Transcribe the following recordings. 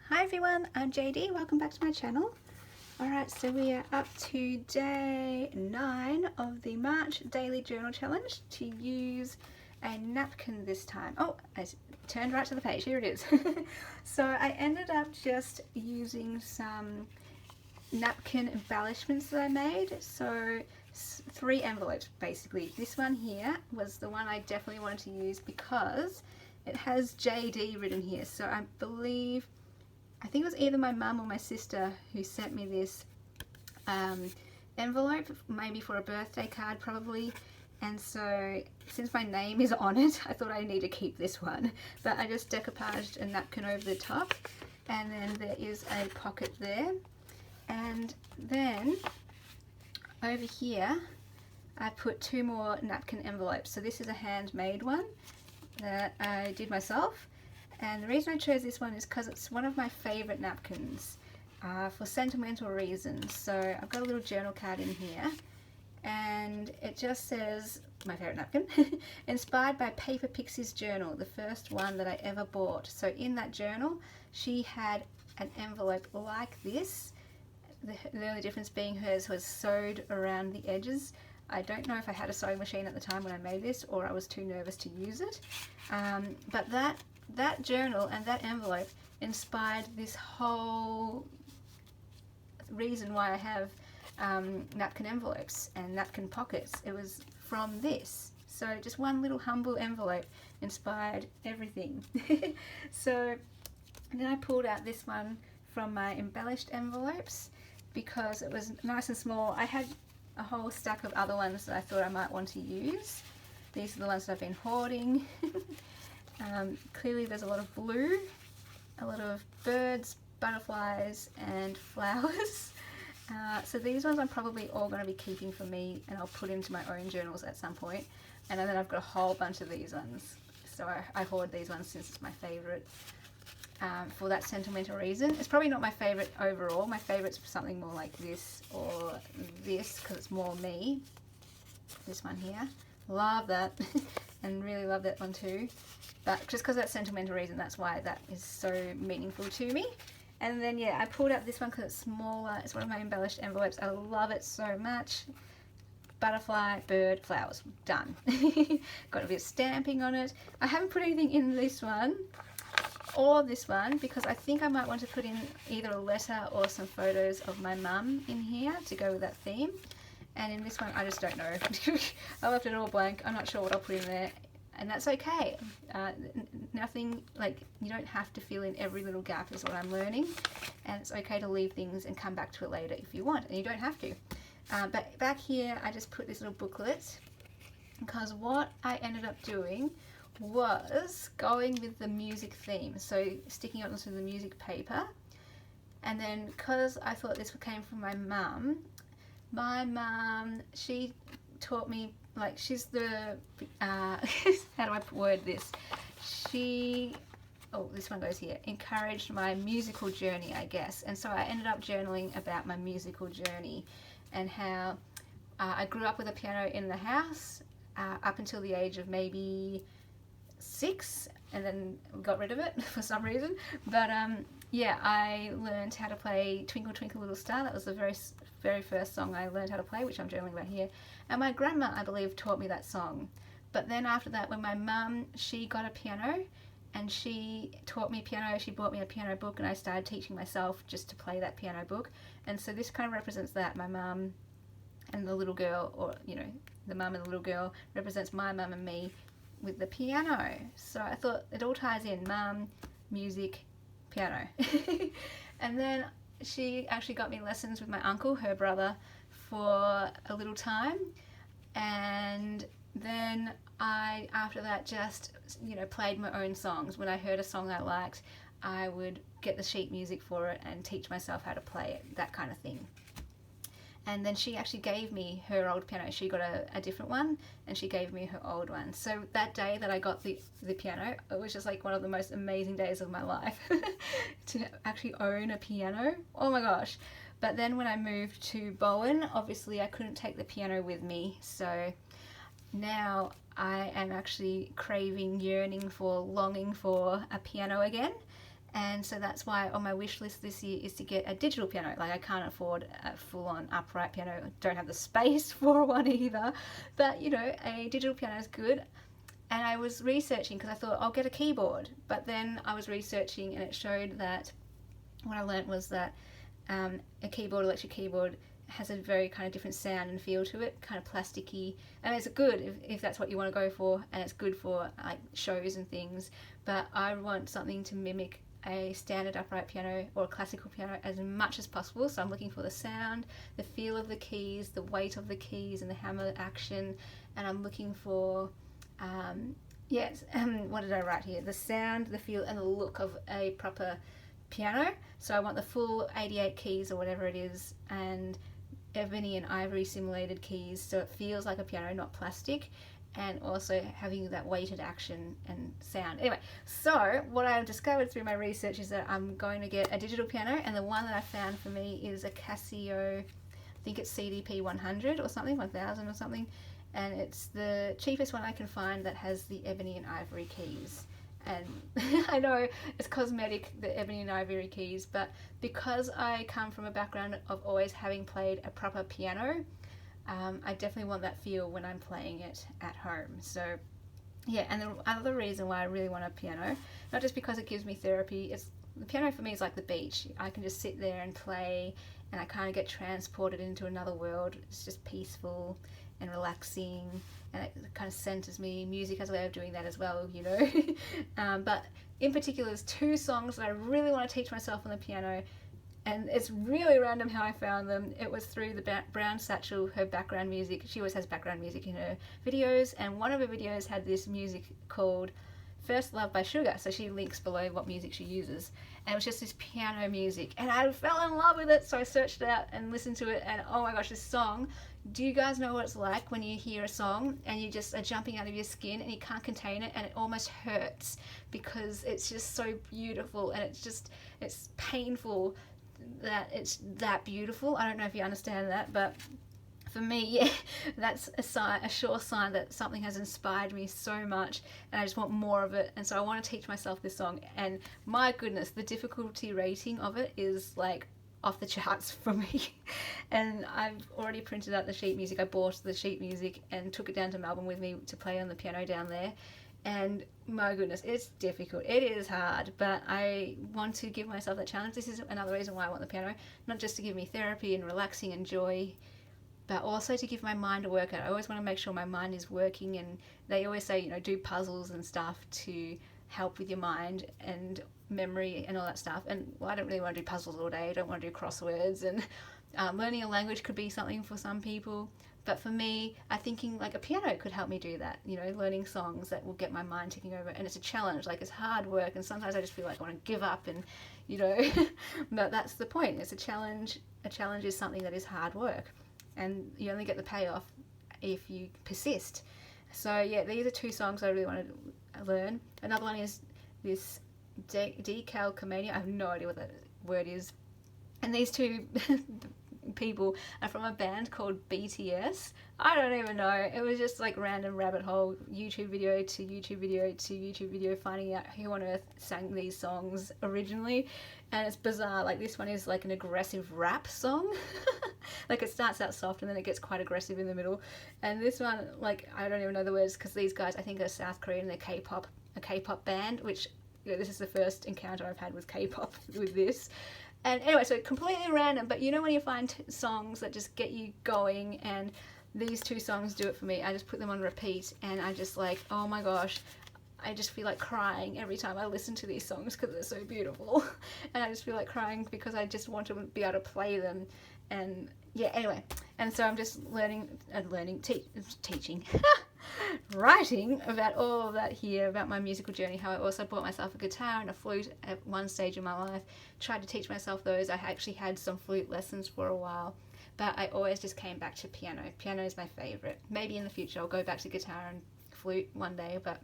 Hi everyone, I'm JD. Welcome back to my channel. Alright, so we are up to day 9 of the March Daily Journal Challenge to use a napkin this time. Oh, I turned right to the page. Here it is. So I ended up just using some napkin embellishments that I made. So 3 envelopes basically. This one here was the one I definitely wanted to use because it has JD written here. So I think it was either my mum or my sister who sent me this envelope, maybe for a birthday card probably. And so since my name is on it, I thought I need to keep this one. But I just decoupaged a napkin over the top, and then there is a pocket there. And then over here I put 2 more napkin envelopes. So this is a handmade one that I did myself. And the reason I chose this one is because it's one of my favourite napkins for sentimental reasons. So I've got a little journal card in here, and it just says, my favourite napkin, inspired by Paper Pixie's journal, the first one that I ever bought. So in that journal, she had an envelope like this. The only difference being hers was sewed around the edges. I don't know if I had a sewing machine at the time when I made this, or I was too nervous to use it. But that journal and that envelope inspired this whole reason why I have napkin envelopes and napkin pockets. It was from this. So just one little humble envelope inspired everything. So then I pulled out this one from my embellished envelopes because it was nice and small. I had a whole stack of other ones that I thought I might want to use. These are the ones that I've been hoarding. Clearly there's a lot of blue, a lot of birds, butterflies and flowers. So these ones I'm probably all going to be keeping for me, and I'll put into my own journals at some point. And then I've got a whole bunch of these ones. So I hoard these ones since it's my favourite for that sentimental reason. It's probably not my favourite overall. My favourite's something more like this or this because it's more me. This one here. Love that. And really love that one too. But just because of that sentimental reason, that's why that is so meaningful to me. And then yeah, I pulled out this one because it's smaller. It's one of my embellished envelopes. I love it so much. Butterfly, bird, flowers. Done. Got a bit of stamping on it. I haven't put anything in this one or this one because I think I might want to put in either a letter or some photos of my mum in here to go with that theme. And in this one, I just don't know. I left it all blank. I'm not sure what I'll put in there. And that's okay. Nothing, like, you don't have to fill in every little gap is what I'm learning. And it's okay to leave things and come back to it later if you want. And you don't have to. But back here, I just put this little booklet because what I ended up doing was going with the music theme. So sticking it onto the music paper. And then because I thought this came from my mum, she taught me, like, she's the, how do I word this? This one goes here, encouraged my musical journey, I guess. And so I ended up journaling about my musical journey and how I grew up with a piano in the house up until the age of maybe 6, and then got rid of it for some reason. But yeah, I learned how to play Twinkle Twinkle Little Star. That was the very first song I learned how to play, which I'm journaling about here. And my grandma, I believe, taught me that song. But then after that, when my mum, she got a piano and she taught me piano, she bought me a piano book, and I started teaching myself just to play that piano book. And so this kind of represents that. My mum and the little girl, or, you know, the mum and the little girl represents my mum and me with the piano. So I thought it all ties in, mum, music, piano. And then she actually got me lessons with my uncle, her brother, for a little time. And then I, after that, just, you know, played my own songs. When I heard a song I liked, I would get the sheet music for it and teach myself how to play it, that kind of thing. And then she actually gave me her old piano. She got a different one, and she gave me her old one. So that day that I got the piano, it was just like one of the most amazing days of my life to actually own a piano. Oh my gosh. But then when I moved to Bowen, obviously I couldn't take the piano with me. So now I am actually craving, yearning for, longing for a piano again. And so that's why on my wish list this year is to get a digital piano. Like, I can't afford a full-on upright piano, don't have the space for one either, but you know, a digital piano is good. And I was researching because I thought I'll get a keyboard, but then I was researching and it showed that what I learned was that a keyboard, electric keyboard, has a very kind of different sound and feel to it, kind of plasticky, and it's good if that's what you want to go for, and it's good for like shows and things. But I want something to mimic a standard upright piano or a classical piano as much as possible. So I'm looking for the sound, the feel of the keys, the weight of the keys and the hammer action, and I'm looking for what did I write here? The sound, the feel and the look of a proper piano. So I want the full 88 keys or whatever it is, and ebony and ivory simulated keys, so it feels like a piano, not plastic, and also having that weighted action and sound. Anyway, so what I discovered through my research is that I'm going to get a digital piano, and the one that I found for me is a Casio, I think it's CDP 100 or something, 1000 or something, and it's the cheapest one I can find that has the ebony and ivory keys. And I know it's cosmetic, the ebony and ivory keys, but because I come from a background of always having played a proper piano, I definitely want that feel when I'm playing it at home. So yeah, and the other reason why I really want a piano, not just because it gives me therapy, the piano for me is like the beach. I can just sit there and play, and I kind of get transported into another world. It's just peaceful and relaxing, and it kind of centers me. Music has a way of doing that as well, you know. But in particular, there's two songs that I really want to teach myself on the piano, and it's really random how I found them. It was through the Brown Satchel, her background music. She always has background music in her videos, and one of her videos had this music called First Love by Sugar, so she links below what music she uses, and it was just this piano music, and I fell in love with it. So I searched it out and listened to it, and oh my gosh, this song, do you guys know what it's like when you hear a song and you just are jumping out of your skin and you can't contain it, and it almost hurts because it's just so beautiful, and it's painful that it's that beautiful. I don't know if you understand that, but for me, yeah, that's a sure sign that something has inspired me so much, and I just want more of it. And so I want to teach myself this song, and my goodness, the difficulty rating of it is like off the charts for me. And I've already printed out the sheet music. I bought the sheet music and took it down to Melbourne with me to play on the piano down there, and my goodness, it's difficult, it is hard, but I want to give myself that challenge. This is another reason why I want the piano, not just to give me therapy and relaxing and joy, but also to give my mind a workout. I always want to make sure my mind is working, and they always say, you know, do puzzles and stuff to help with your mind and memory and all that stuff. And well, I don't really want to do puzzles all day. I don't want to do crosswords, and learning a language could be something for some people. But for me, I'm thinking like a piano could help me do that, you know, learning songs that will get my mind ticking over. And it's a challenge, like it's hard work, and sometimes I just feel like I want to give up, and you know, but that's the point. It's a challenge. A challenge is something that is hard work, and you only get the payoff if you persist. So yeah, these are two songs I really want to learn. Another one is this decalcomania. I have no idea what that word is. And these two people are from a band called BTS. I don't even know. It was just like random rabbit hole, YouTube video to YouTube video to YouTube video, finding out who on earth sang these songs originally. And it's bizarre. Like this one is like an aggressive rap song. Like it starts out soft and then it gets quite aggressive in the middle. And this one, like, I don't even know the words, because these guys I think are South Korean. They're a K-pop band, which, you know, this is the first encounter I've had with K-pop with this. And anyway, so completely random, but you know when you find songs that just get you going, and these two songs do it for me. I just put them on repeat, and I just like, oh my gosh, I just feel like crying every time I listen to these songs because they're so beautiful. And I just feel like crying because I just want to be able to play them. And yeah, anyway, and so I'm just teaching, writing about all of that here, about my musical journey, how I also bought myself a guitar and a flute at one stage in my life, tried to teach myself those. I actually had some flute lessons for a while, but I always just came back to piano. Piano is my favourite. Maybe in the future I'll go back to guitar and flute one day, but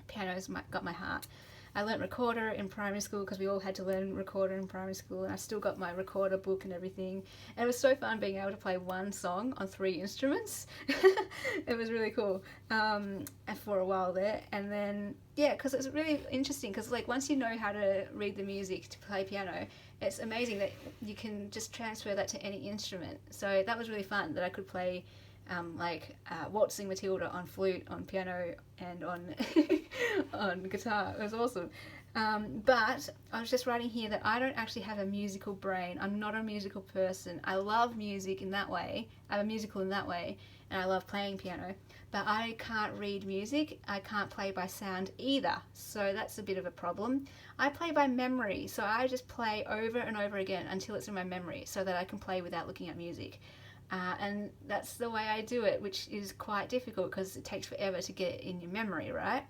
piano's got my heart. I learnt recorder in primary school because we all had to learn recorder in primary school, and I still got my recorder book and everything. And it was so fun being able to play one song on 3 instruments. It was really cool and for a while there. And then, yeah, because it's really interesting because like once you know how to read the music to play piano, it's amazing that you can just transfer that to any instrument. So that was really fun that I could play Waltzing Matilda on flute, on piano, and on on guitar. It was awesome. But I was just writing here that I don't actually have a musical brain. I'm not a musical person. I love music in that way. I'm a musical in that way, and I love playing piano. But I can't read music. I can't play by sound either. So that's a bit of a problem. I play by memory. So I just play over and over again until it's in my memory so that I can play without looking at music. And that's the way I do it, which is quite difficult because it takes forever to get in your memory, right?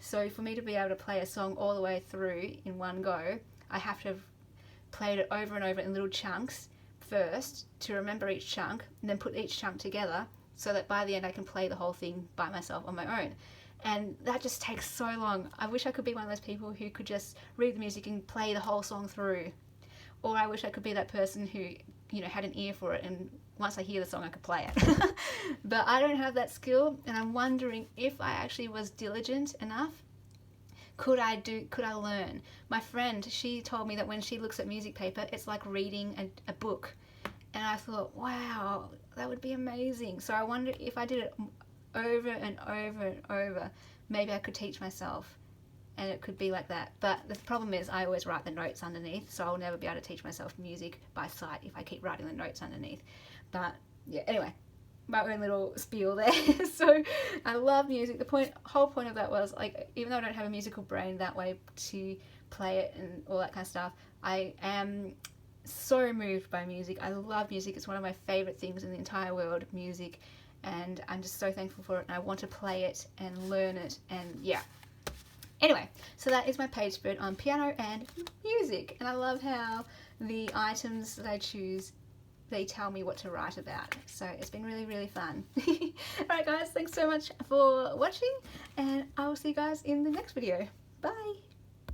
So for me to be able to play a song all the way through in one go, I have to have played it over and over in little chunks first to remember each chunk, and then put each chunk together so that by the end I can play the whole thing by myself on my own. And that just takes so long. I wish I could be one of those people who could just read the music and play the whole song through. Or I wish I could be that person who, you know, had an ear for it and once I hear the song I could play it. But I don't have that skill, and I'm wondering if I actually was diligent enough. Could I learn? My friend, she told me that when she looks at music paper, it's like reading a book. And I thought, wow, that would be amazing. So I wonder if I did it over and over and over, maybe I could teach myself. And it could be like that. But the problem is I always write the notes underneath, so I'll never be able to teach myself music by sight if I keep writing the notes underneath. But yeah, anyway, my own little spiel there. So I love music. The whole point of that was, like, even though I don't have a musical brain that way to play it and all that kind of stuff, I am so moved by music. I love music. It's one of my favorite things in the entire world, music, and I'm just so thankful for it, and I want to play it and learn it, and yeah. Anyway, so that is my page spread on piano and music, and I love how the items that I choose, they tell me what to write about. So it's been really, really fun. Alright guys, thanks so much for watching, and I will see you guys in the next video. Bye!